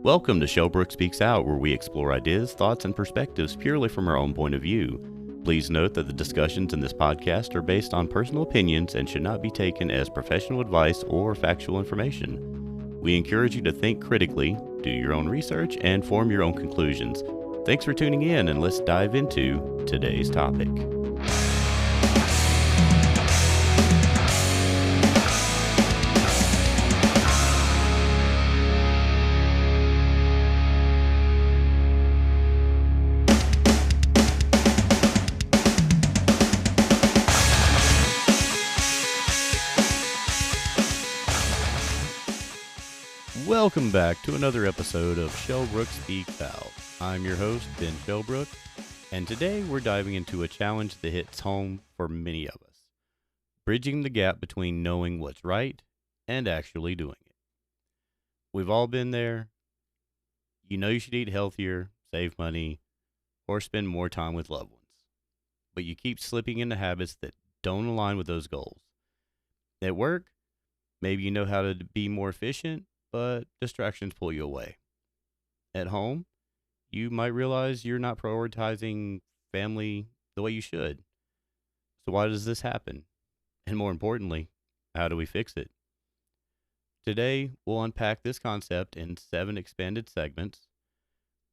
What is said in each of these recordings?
Welcome to Shelbrook Speaks Out, where we explore ideas, thoughts, and perspectives purely from our own point of view. Please note that the discussions in this podcast are based on personal opinions and should not be taken as professional advice or factual information. We encourage you to think critically, do your own research, and form your own conclusions. Thanks for tuning in, and let's dive into today's topic. Welcome back to another episode of Shelbrook Speaks Out. I'm your host, Ben Shelbrook, and today we're diving into a challenge that hits home for many of us, bridging the gap between knowing what's right and actually doing it. We've all been there. You know you should eat healthier, save money, or spend more time with loved ones, but you keep slipping into habits that don't align with those goals. At work, maybe you know how to be more efficient, but distractions pull you away. At home, you might realize you're not prioritizing family the way you should. So why does this happen? And more importantly, how do we fix it? Today, we'll unpack this concept in 7 expanded segments.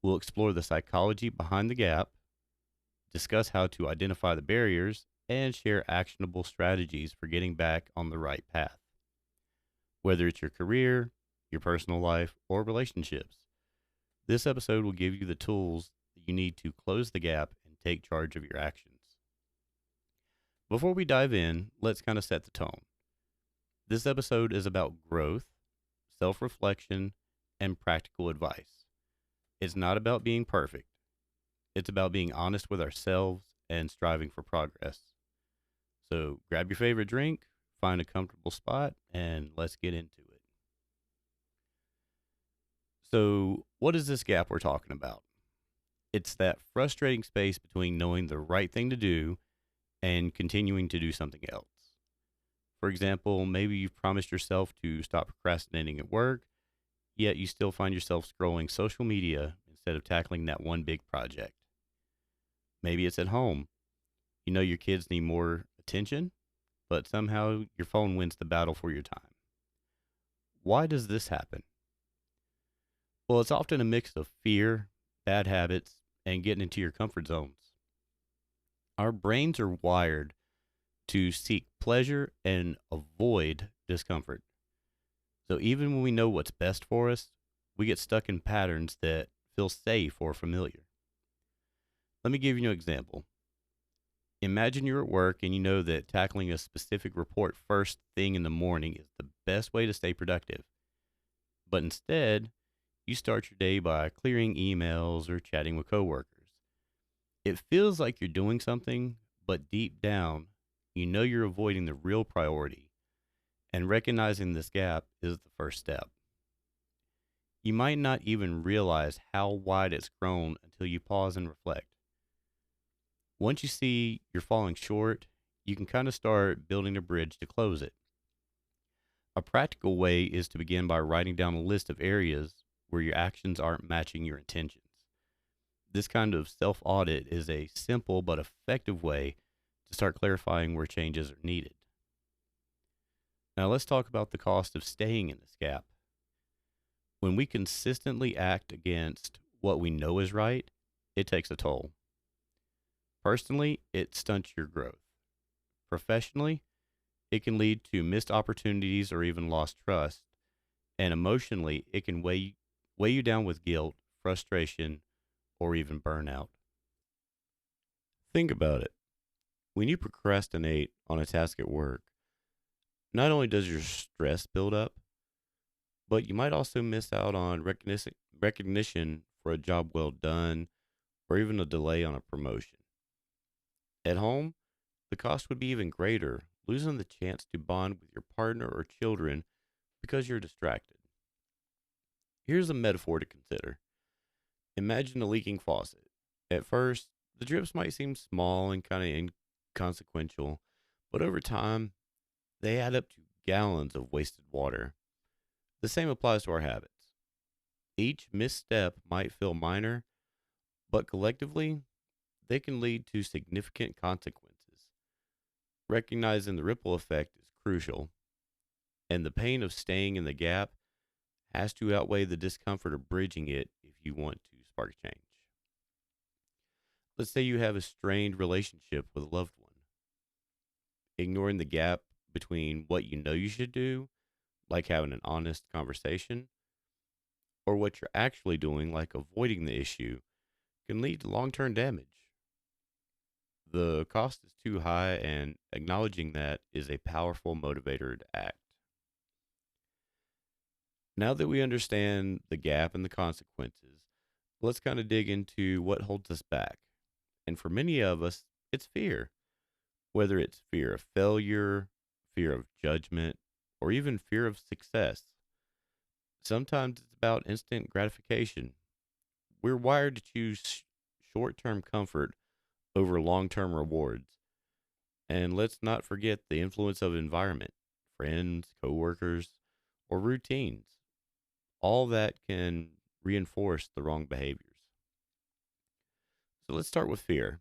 We'll explore the psychology behind the gap, discuss how to identify the barriers, and share actionable strategies for getting back on the right path. Whether it's your career, your personal life, or relationships, this episode will give you the tools that you need to close the gap and take charge of your actions. Before we dive in, let's kind of set the tone. This episode is about growth, self-reflection, and practical advice. It's not about being perfect. It's about being honest with ourselves and striving for progress. So grab your favorite drink, find a comfortable spot, and let's get into it. So, what is this gap we're talking about? It's that frustrating space between knowing the right thing to do and continuing to do something else. For example, maybe you've promised yourself to stop procrastinating at work, yet you still find yourself scrolling social media instead of tackling that one big project. Maybe it's at home. You know your kids need more attention, but somehow your phone wins the battle for your time. Why does this happen? Well, it's often a mix of fear, bad habits, and getting into your comfort zones. Our brains are wired to seek pleasure and avoid discomfort. So even when we know what's best for us, we get stuck in patterns that feel safe or familiar. Let me give you an example. Imagine you're at work and you know that tackling a specific report first thing in the morning is the best way to stay productive. But instead, you start your day by clearing emails or chatting with coworkers. It feels like you're doing something, but deep down, you know you're avoiding the real priority, and recognizing this gap is the first step. You might not even realize how wide it's grown until you pause and reflect. Once you see you're falling short, you can kind of start building a bridge to close it. A practical way is to begin by writing down a list of areas where your actions aren't matching your intentions. This kind of self-audit is a simple but effective way to start clarifying where changes are needed. Now let's talk about the cost of staying in this gap. When we consistently act against what we know is right, it takes a toll. Personally, it stunts your growth. Professionally, it can lead to missed opportunities or even lost trust. And emotionally, it can weigh you down with guilt, frustration, or even burnout. Think about it. When you procrastinate on a task at work, not only does your stress build up, but you might also miss out on recognition for a job well done, or even a delay on a promotion. At home, the cost would be even greater, losing the chance to bond with your partner or children because you're distracted. Here's a metaphor to consider. Imagine a leaking faucet. At first, the drips might seem small and kind of inconsequential, but over time, they add up to gallons of wasted water. The same applies to our habits. Each misstep might feel minor, but collectively, they can lead to significant consequences. Recognizing the ripple effect is crucial, and the pain of staying in the gap has to outweigh the discomfort of bridging it if you want to spark change. Let's say you have a strained relationship with a loved one. Ignoring the gap between what you know you should do, like having an honest conversation, or what you're actually doing, like avoiding the issue, can lead to long term damage. The cost is too high, and acknowledging that is a powerful motivator to act. Now that we understand the gap and the consequences, let's kind of dig into what holds us back. And for many of us, it's fear, whether it's fear of failure, fear of judgment, or even fear of success. Sometimes it's about instant gratification. We're wired to choose short term comfort over long term rewards. And let's not forget the influence of environment, friends, coworkers, or routines. All that can reinforce the wrong behaviors. So let's start with fear.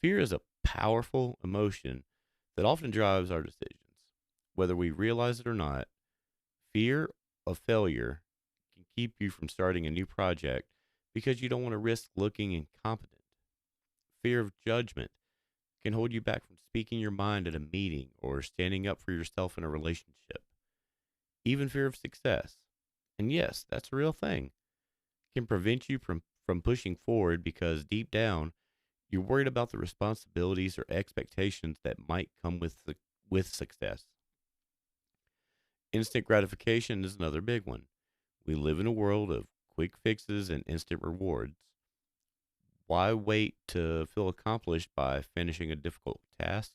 Fear is a powerful emotion that often drives our decisions. Whether we realize it or not, fear of failure can keep you from starting a new project because you don't want to risk looking incompetent. Fear of judgment can hold you back from speaking your mind at a meeting or standing up for yourself in a relationship. Even fear of success, and yes, that's a real thing, can prevent you from pushing forward because deep down, you're worried about the responsibilities or expectations that might come with success. Instant gratification is another big one. We live in a world of quick fixes and instant rewards. Why wait to feel accomplished by finishing a difficult task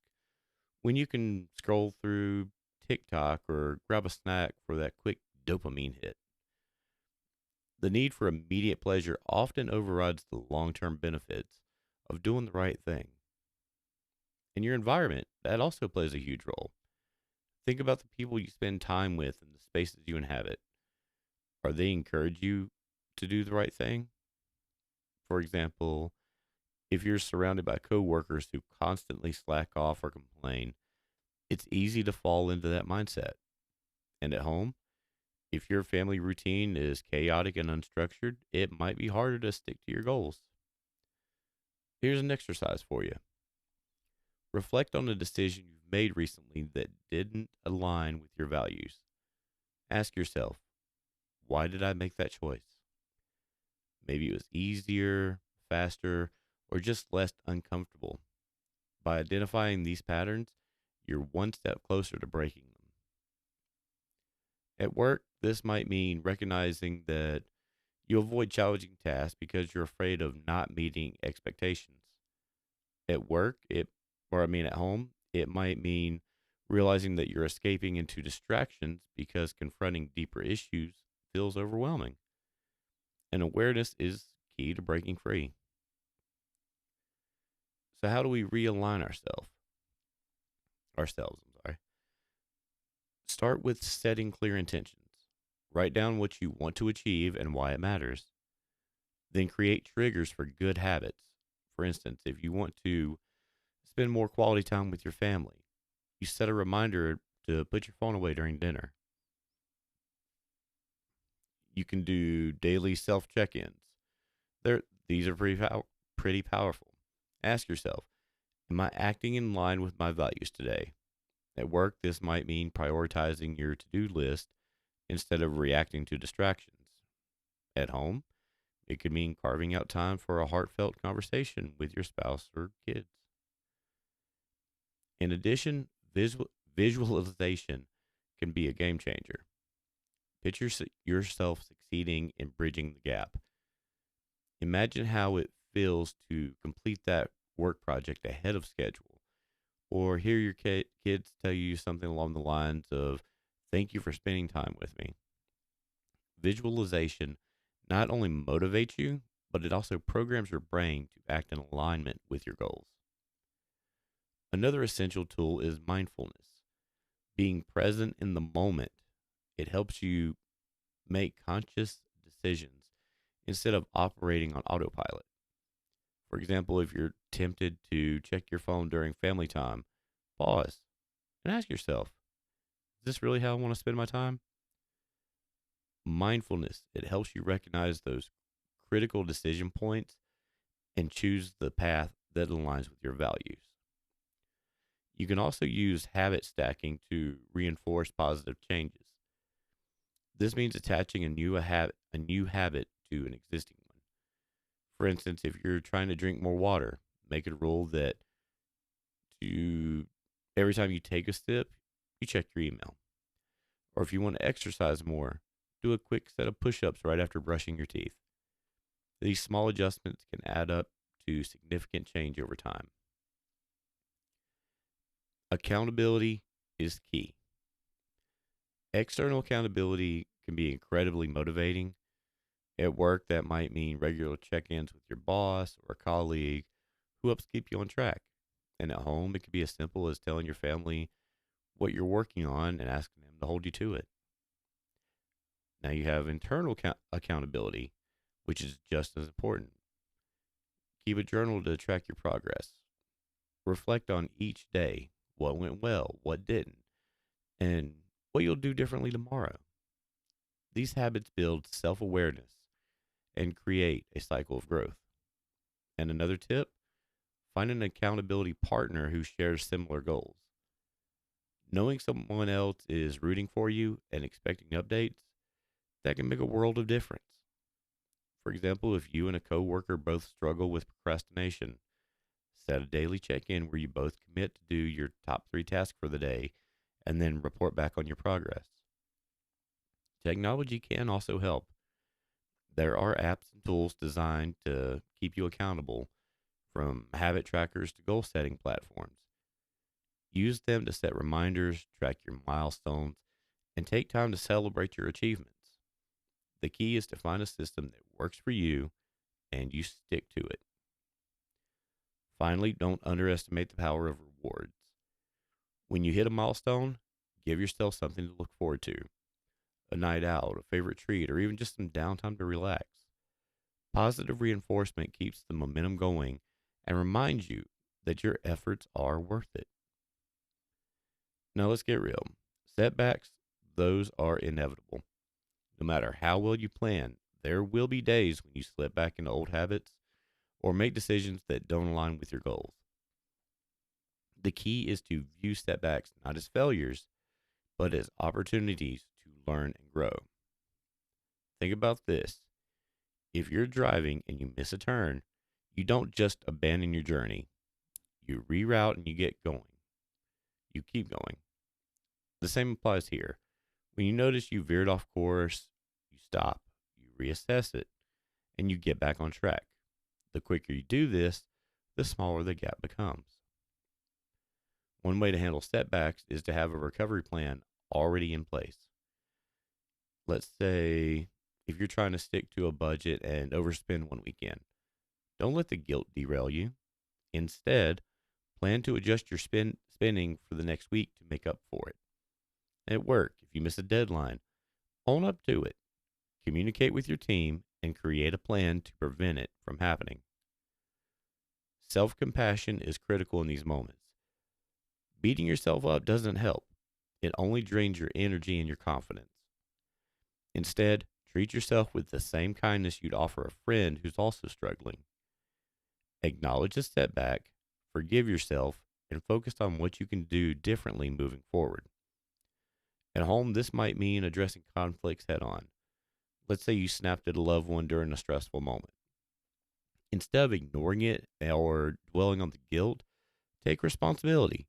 when you can scroll through TikTok or grab a snack for that quick dopamine hit? The need for immediate pleasure often overrides the long term benefits of doing the right thing. And your environment, that also plays a huge role. Think about the people you spend time with and the spaces you inhabit. Are they encourage you to do the right thing? For example, if you're surrounded by coworkers who constantly slack off or complain, it's easy to fall into that mindset. And at home, if your family routine is chaotic and unstructured, it might be harder to stick to your goals. Here's an exercise for you. Reflect on a decision you've made recently that didn't align with your values. Ask yourself, why did I make that choice? Maybe it was easier, faster, or just less uncomfortable. By identifying these patterns, you're one step closer to breaking them. At work, this might mean recognizing that you avoid challenging tasks because you're afraid of not meeting expectations. At work, at home, it might mean realizing that you're escaping into distractions because confronting deeper issues feels overwhelming. And awareness is key to breaking free. So how do we realign ourselves, I'm sorry. Start with setting clear intentions. Write down what you want to achieve and why it matters. Then create triggers for good habits. For instance, if you want to spend more quality time with your family, you set a reminder to put your phone away during dinner. You can do daily self check-ins. These are pretty powerful. Ask yourself, am I acting in line with my values today? At work, this might mean prioritizing your to-do list instead of reacting to distractions. At home, it could mean carving out time for a heartfelt conversation with your spouse or kids. In addition, visualization can be a game changer. Picture yourself succeeding in bridging the gap. Imagine how it feels to complete that work project ahead of schedule, or hear your kids tell you something along the lines of, "Thank you for spending time with me." Visualization not only motivates you, but it also programs your brain to act in alignment with your goals. Another essential tool is mindfulness, being present in the moment. It helps you make conscious decisions instead of operating on autopilot. For example, if you're tempted to check your phone during family time, pause and ask yourself, is this really how I want to spend my time? Mindfulness, it helps you recognize those critical decision points and choose the path that aligns with your values. You can also use habit stacking to reinforce positive changes. This means attaching a new habit to an existing one. For instance, if you're trying to drink more water, make it a rule that to every time you take a sip, you check your email. Or if you want to exercise more, do a quick set of push-ups right after brushing your teeth. These small adjustments can add up to significant change over time. Accountability is key. External accountability can be incredibly motivating. At work, that might mean regular check ins with your boss or a colleague who helps keep you on track. And at home, it could be as simple as telling your family what you're working on and asking them to hold you to it. Now you have internal accountability, which is just as important. Keep a journal to track your progress. Reflect on each day what went well, what didn't, and what you'll do differently tomorrow. These habits build self awareness and create a cycle of growth. And another tip, find an accountability partner who shares similar goals. Knowing someone else is rooting for you and expecting updates, that can make a world of difference. For example, if you and a coworker both struggle with procrastination, set a daily check in where you both commit to do your top 3 tasks for the day and then report back on your progress. Technology can also help. There are apps and tools designed to keep you accountable, from habit trackers to goal setting platforms. Use them to set reminders, track your milestones, and take time to celebrate your achievements. The key is to find a system that works for you and you stick to it. Finally, don't underestimate the power of rewards. When you hit a milestone, give yourself something to look forward to: a night out, a favorite treat, or even just some downtime to relax. Positive reinforcement keeps the momentum going and reminds you that your efforts are worth it. Now let's get real. Setbacks, those are inevitable. No matter how well you plan, there will be days when you slip back into old habits or make decisions that don't align with your goals. The key is to view setbacks not as failures, but as opportunities to learn and grow. Think about this. If you're driving and you miss a turn, you don't just abandon your journey. You reroute and you get going. You keep going. The same applies here. When you notice you veered off course, you stop, you reassess it, and you get back on track. The quicker you do this, the smaller the gap becomes. One way to handle setbacks is to have a recovery plan already in place. Let's say if you're trying to stick to a budget and overspend one weekend, don't let the guilt derail you. Instead, plan to adjust your spending for the next week to make up for it. At work, if you miss a deadline, own up to it. Communicate with your team and create a plan to prevent it from happening. Self-compassion is critical in these moments. Beating yourself up doesn't help. It only drains your energy and your confidence. Instead, treat yourself with the same kindness you'd offer a friend who's also struggling. Acknowledge the setback, forgive yourself, and focus on what you can do differently moving forward. At home, this might mean addressing conflicts head on. Let's say you snapped at a loved one during a stressful moment. Instead of ignoring it or dwelling on the guilt, take responsibility.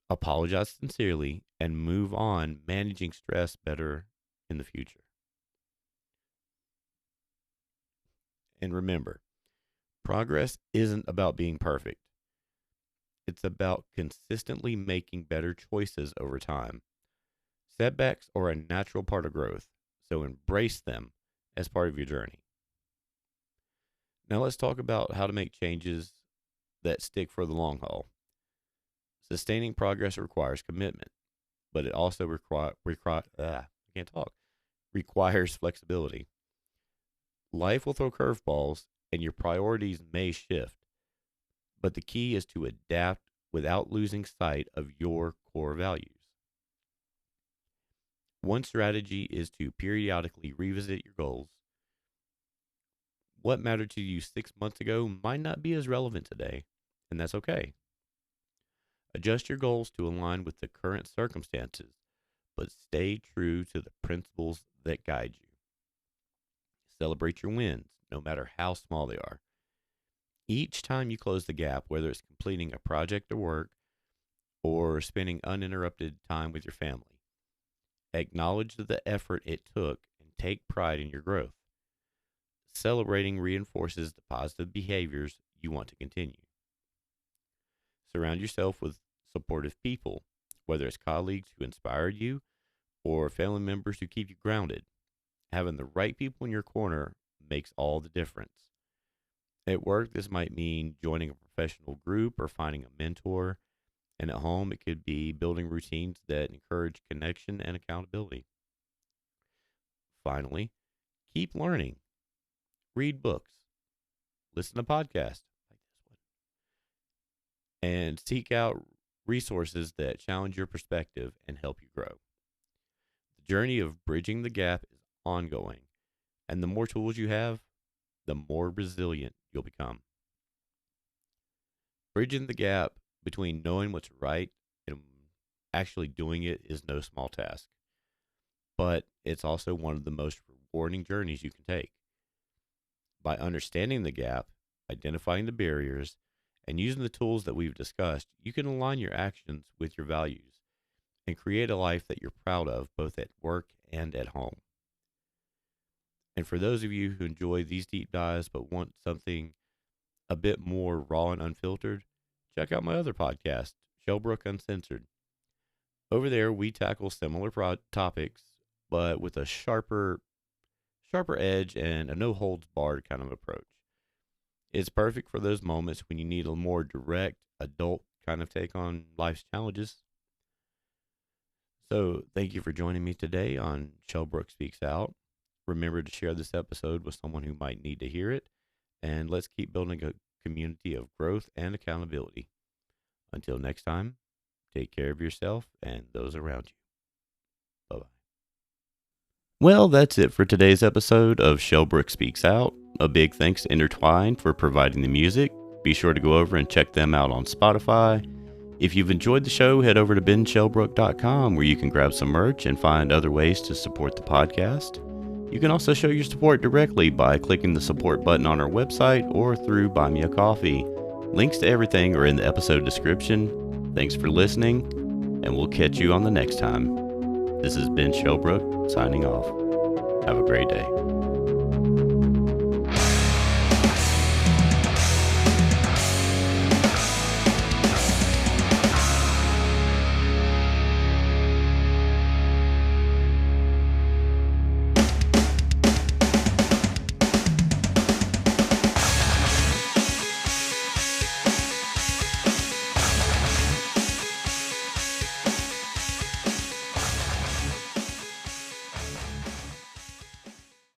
Apologize sincerely and move on, managing stress better in the future. And remember, progress isn't about being perfect. It's about consistently making better choices over time. Setbacks are a natural part of growth, so embrace them as part of your journey. Now let's talk about how to make changes that stick for the long haul. Sustaining progress requires commitment, but it also requires flexibility. Life will throw curveballs and your priorities may shift, but the key is to adapt without losing sight of your core values. One strategy is to periodically revisit your goals. What mattered to you 6 months ago might not be as relevant today, and that's okay. Adjust your goals to align with the current circumstances, but stay true to the principles that guide you. Celebrate your wins, no matter how small they are. Each time you close the gap, whether it's completing a project or work or spending uninterrupted time with your family, acknowledge the effort it took and take pride in your growth. Celebrating reinforces the positive behaviors you want to continue. Surround yourself with supportive people, whether it's colleagues who inspire you or family members who keep you grounded. Having the right people in your corner makes all the difference. At work, this might mean joining a professional group or finding a mentor. And at home, it could be building routines that encourage connection and accountability. Finally, keep learning. Read books, listen to podcasts like this one, and seek out resources that challenge your perspective and help you grow. The journey of bridging the gap is ongoing, and the more tools you have, the more resilient you'll become. Bridging the gap between knowing what's right and actually doing it is no small task, but it's also one of the most rewarding journeys you can take. By understanding the gap, identifying the barriers, and using the tools that we've discussed, you can align your actions with your values and create a life that you're proud of both at work and at home. And for those of you who enjoy these deep dives but want something a bit more raw and unfiltered, check out my other podcast, Shelbrook Uncensored. Over there, we tackle similar topics, but with a sharper edge and a no holds barred kind of approach. It's perfect for those moments when you need a more direct, adult kind of take on life's challenges. So, thank you for joining me today on Shelbrook Speaks Out. Remember to share this episode with someone who might need to hear it, and let's keep building a community of growth and accountability. Until next time, take care of yourself and those around you. Bye-bye. Well, that's it for today's episode of Shelbrook Speaks Out. A big thanks to Intertwine for providing the music. Be sure to go over and check them out on Spotify. If you've enjoyed the show, head over to benshelbrook.com where you can grab some merch and find other ways to support the podcast. You can also show your support directly by clicking the support button on our website or through Buy Me a Coffee. Links to everything are in the episode description. Thanks for listening, and we'll catch you on the next time. This is Ben Shelbrook signing off. Have a great day.